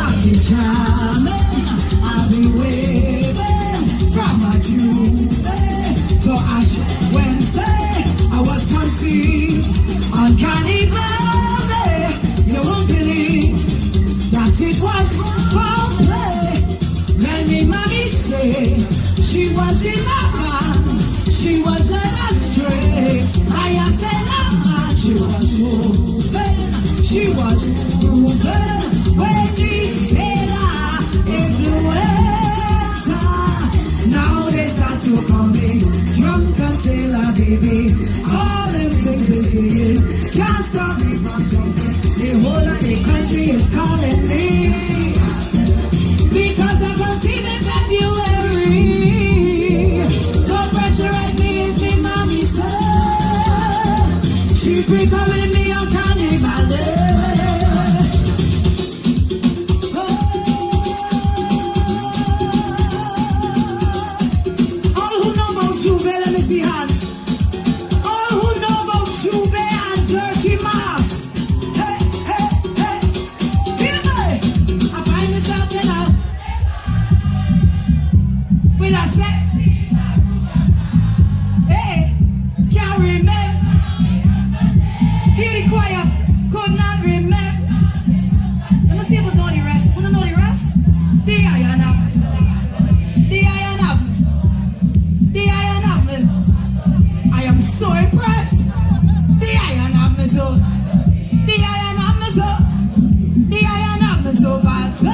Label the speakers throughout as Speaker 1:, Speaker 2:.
Speaker 1: I've been charming, I've been waving from a Tuesday to Ash Wednesday. I was conceived on Carnival Day. You won't believe that it was foul play. Let me mommy say she was in a van, she was led astray. I said she was moving, she was moving. Where she said influenza. Now they start to call me drunk and sailor baby. All them things they saying can't stop me from jumping. The whole of the country is calling me because I conceived in February. Don't pressurize me, it's the mommy son. She pre-calling me on Carnival Day. All who know about Juve, let me see hands. All who know about Juve and Dirty Mask. Hey, hey, hey. Hear me. I find myself in a with a set. Hey, can't remember. Hear the choir, could not remember. Let me see if we know the rest. We don't know the rest? The iron up. The iron up. The iron up. I am so impressed. The iron up me so. The iron up me so. The iron up me so bad. So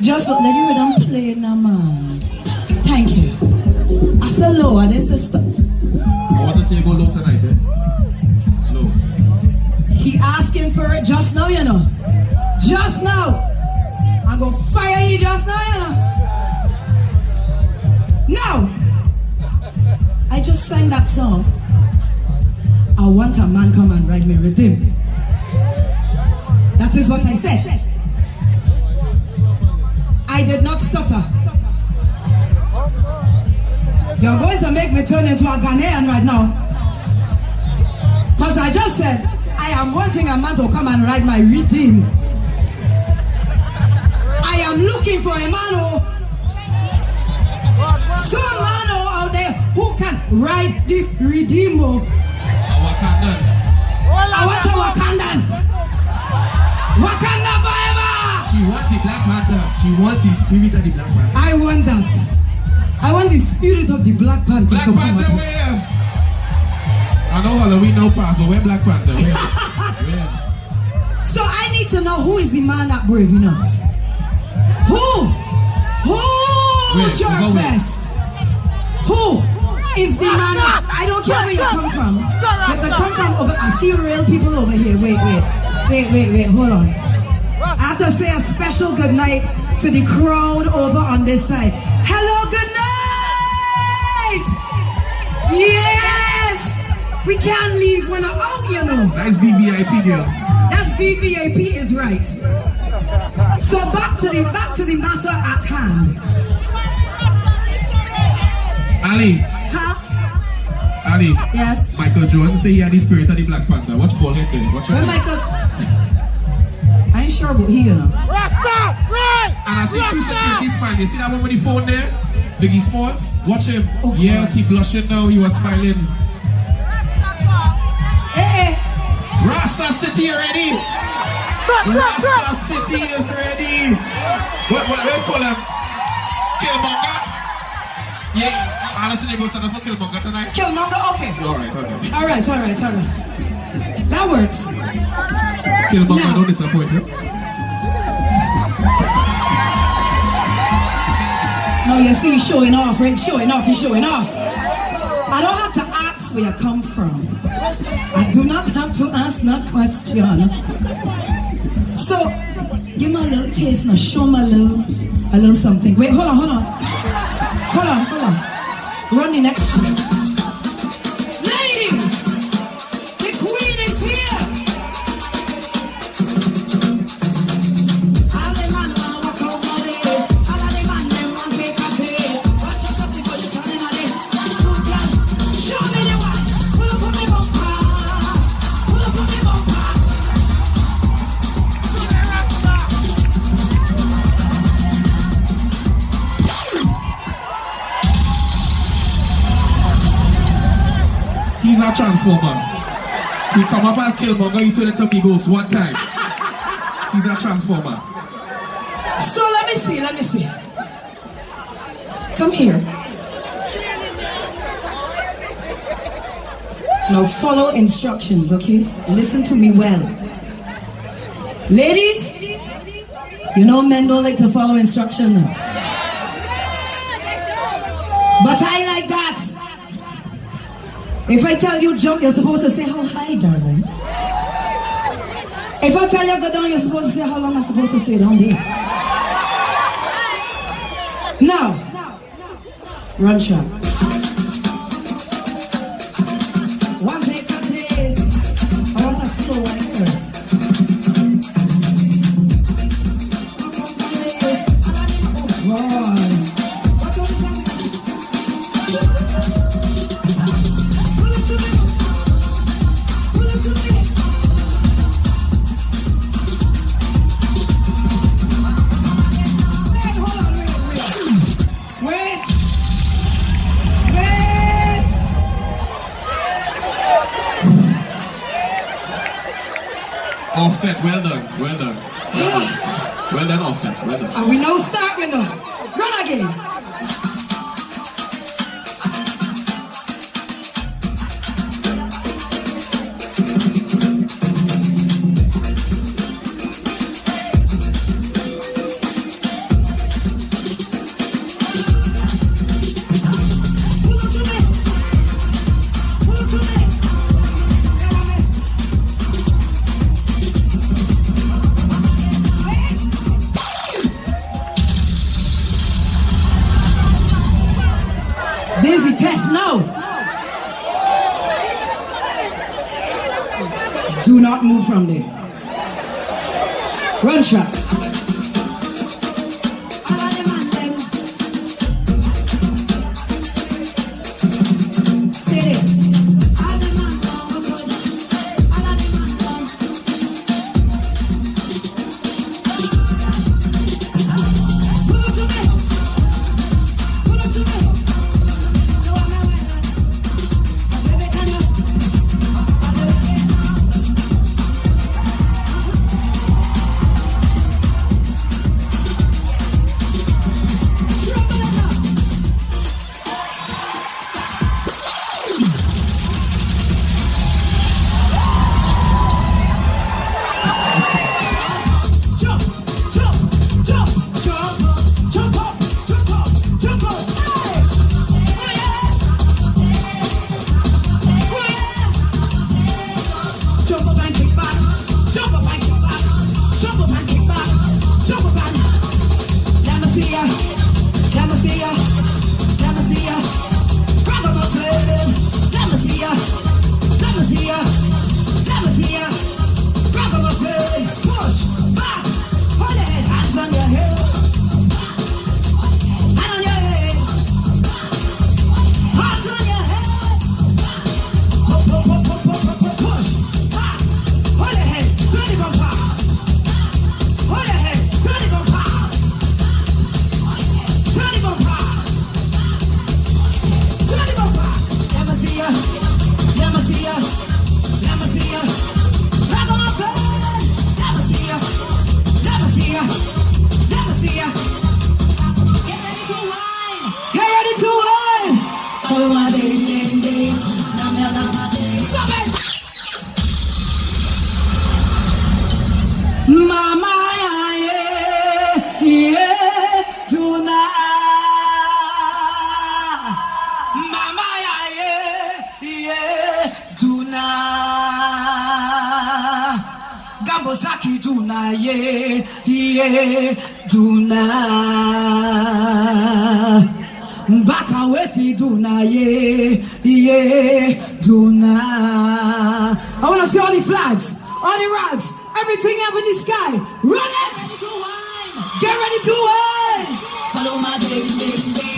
Speaker 1: Just let the rhythm play now, man. Thank you. I said low, and this is stop.
Speaker 2: I want to say go low tonight, eh? Low.
Speaker 1: He asking for it just now, you know. Just now. I'm gonna fire you just now, you know. Now, I just sang that song. I want a man come and ride me with him. That is what I said. did not stutter. You're going to make me turn into a Ghanaian right now. Because I just said, I am wanting a man to come and ride my redeem. I am looking for a man who, some man out there who can ride this redeemo.
Speaker 2: Wakandan.
Speaker 1: I want a Wakandan. Wakanda forever.
Speaker 2: She wants the Black Panther. She wants the spirit of the Black Panther.
Speaker 1: I want that. I want the spirit of the Black Panther
Speaker 2: Black
Speaker 1: to come
Speaker 2: Panther,
Speaker 1: out.
Speaker 2: where? I know Halloween no pass, but where Black Panther? Where? Where?
Speaker 1: So I need to know who is the man that brave enough. Who?
Speaker 2: Wait,
Speaker 1: Jerk
Speaker 2: go
Speaker 1: Fest? Who is the man that, I don't care where you come from. You can come from over, I see real people over here. Wait, hold on. I have to say a special good night to the crowd over on this side. Hello, good night! Yes! We can't leave when I'm out, you know.
Speaker 2: Nice VVIP deal.
Speaker 1: That's VVIP is right. So back to the matter at hand.
Speaker 2: Ali.
Speaker 1: Huh?
Speaker 2: Ali.
Speaker 1: Yes.
Speaker 2: Michael Jordan say he had the spirit of the Black Panther. Watch ball head there. Watch
Speaker 1: Well,
Speaker 2: it.
Speaker 1: Michael, I ain't sure about he, you know.
Speaker 3: Rasta, right?
Speaker 2: And I see two security smiling. You see that one with the phone there? Biggie Sports? Watch him.
Speaker 1: Oh,
Speaker 2: yes, he blushing now. He was smiling.
Speaker 1: Eh.
Speaker 2: Rasta City ready. Rasta City is ready. Let's call him Killmonger. Yeah, Alison, you go stand up for Killmonger tonight.
Speaker 1: Killmonger, okay.
Speaker 2: All right.
Speaker 1: All right. That works.
Speaker 2: Killmonger,
Speaker 1: Now.
Speaker 2: don't disappoint you.
Speaker 1: No, you see, he's showing off, right? He's showing off. I don't have to ask where you come from. I do not have to ask that question. So, give me a little taste now. Show me a little something. Wait, hold on. Run the next one. Ladies, the queen is here. All the man want walk out my ways. All of the man them want take a taste. Watch out something for you turning on it. Show me the one. Pull up on me bumper.
Speaker 2: He's a transformer. He come up as Killmonger, he turn into Migos one time. He's a transformer.
Speaker 1: So let me see. Come here. Now follow instructions, okay? Listen to me well. Ladies, you know men don't like to follow instructions. But I like that. If I tell you jump, you're supposed to say, how high, darling? If I tell you go down, you're supposed to say, how long am I supposed to stay down there? Now, run shot. One take a taste. I want a slow one first.
Speaker 2: Offset, well done. Well done, Offset. Well done.
Speaker 1: And we now start with them. Run again. This is the test now. Do not move from there. Run shot. jump up and let me see ya, let me see ya, let me see ya. Rock 'em up, baby. Let me see ya, let me see ya, let me see ya. Rock 'em up, baby. Push, back, hold your head, hands on your head, hand on your head, hands on your head. Push, back, hold your head, turn it bumper, hold your head, turn it bumper, turn it bumper, turn it bumper. Let me see ya, let me see ya, let me see ya. Rock 'em up, baby. Let me see ya, let me see ya, let me see ya. Get ready to wine, get ready to wine. Follow my day, day, day. Stop it. Mama, yeah, yeah, tonight. Mama, yeah, yeah, tonight. Gambosaki tonight, yeah, yeah, tonight. Baka wefi tonight, yeah, yeah, tonight. I wanna see all the flags, all the rags, everything up in the sky. Run it! Get ready to wine! Follow my day, day, day.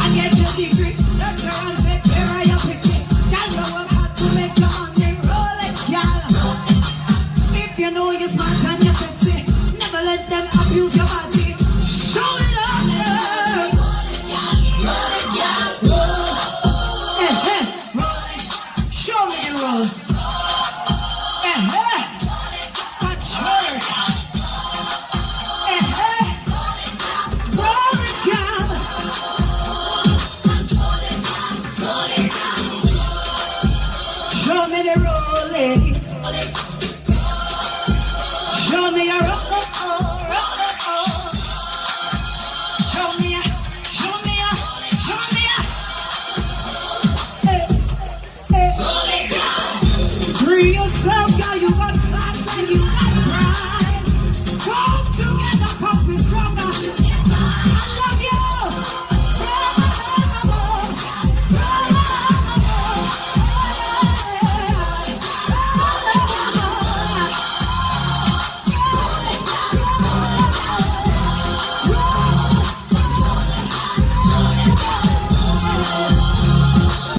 Speaker 1: I get you. your degree. Let your hands get clearer, you picky. Girl, you work hard to make your money. Roll it, girl. If you know you're smart and you're sexy, never let them abuse your body. Show it up, girl. Roll it, girl. Roll. Hey, hey. Roll it. Show me the roll. Hey, hey. Control it. Hey, hey. Roll it, girl. Show me the roll, ladies.